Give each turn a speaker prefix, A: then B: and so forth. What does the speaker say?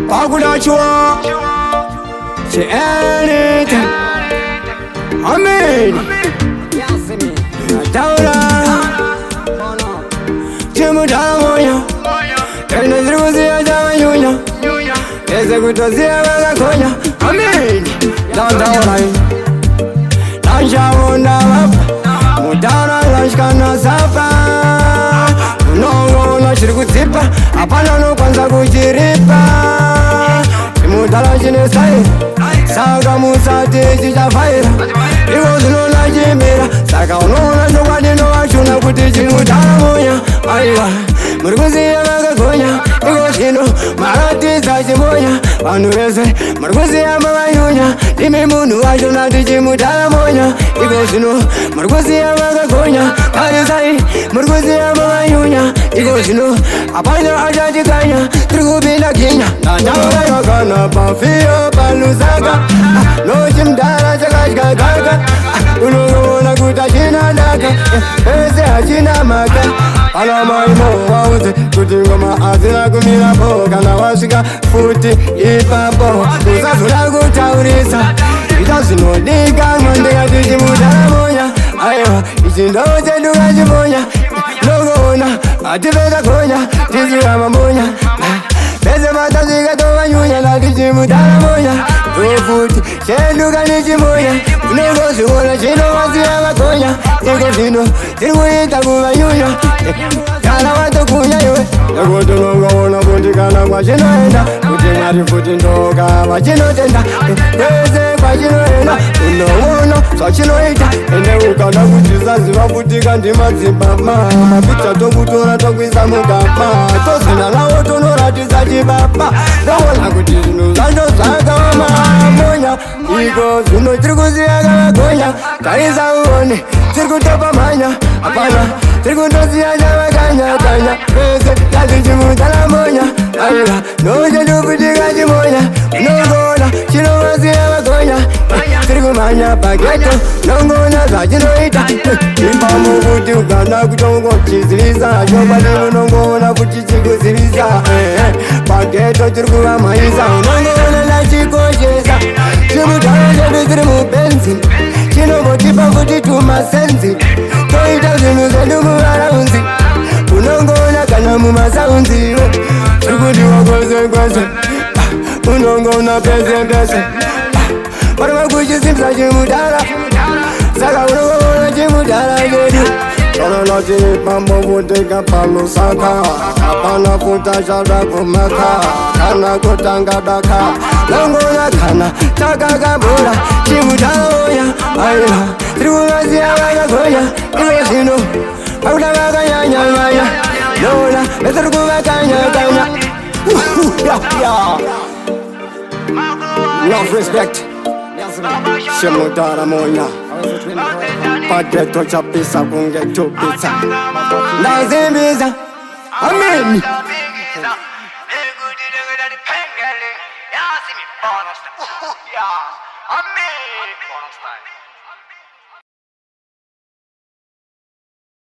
A: Bagudachua, say anything. Amen. Taura, Chimudamaya, and the Rusia Jamayunya, there's a good Rosia Valakoya. Amen. Down, Lansha Mudana Lashkana Sapa, no, no, Shirkutsipa, Apollo Kwanza Kujiripa, Mudala Jinesai, Saga Musa Tija Fire, it was no Lajimira, Saga no one in Oshuna Kutiji Mudalamoya, Aya, Murguzia Magagoya, Egoshino, Marati Sajimoya, Anurese, Murguzia Marayunya, Dimimunu Ajuna Tiji Mudalamoya, Egoshino, Murguzia Magagoya, Ayasai, Murguzia Marayunya, Egoshino, Apana Ajajikaya, Trubina Kenya, Nana Yogana, Pafio, Palusaga, no Jim Dara Jagaga, Ununa Gutashina Naga, Eze Ajina Maka. Alama imo wauze kutingoma azina kumila boga na washika futi ipapo uzazula kutaurisa itasinodika mwandega tichimudala moya aiwa ichindoche ndukachimonya nogona atipeta konya tizirama monya pese matazika tovanyunya na tichimudala moya tofuti chenduka nichimonya inogosiwona chinovasiya makonya iko zino tirikuita kuvanyunya kana watokunya iwe nakuti nongoona kuti kana kwachinoenda kuti mwari futi ndoka vachinotenda kwese kwachinoenda unoona zvachinoita ende ukada kuti zaziva futika ndimadzibaba mapicha tokutora tokuisa mugaba tozina nawo tonoratidza chibaba ndaona kuti zvinhu zvacho zvakamamonya iko zvino tiri kuziya kavagonya taisa uone tiri kutopa mhanya hapana tiri kundosiya chavakanyakanya pese yazichimudalamonya aiva nochetukutika chimonya unongona chinovasiya vagonya tiri kumhanya pageto nongona zvachinoita ipamo kuti uganda kutongochizivisa chopati unongona kuti chikuzivisa pageto tiri kuvamhaisa unongona nachikoshesa chimudala chedu tiri mubenzi chinomotipa futi tumasenzi toita zvinhu zvedu muvaraunzi unongona kana mumasaunziwe zvikudiwa kwese kwese unongona pese pese parima kuchisimbisa chimudala saka unongona chimudala chedu kananati pambovutika palusaka apana futa chada kumaka kana kutanga daka nongona kana takakabura chimudala aiva tirikuvasiya vakagonya ivo zvino pakuda vakanyanyanyanya nona vetiri kuvakanyakanya love respect chimudala monya pageto chapisa kunge tupisa ndazimbisa ameni
B: Amen.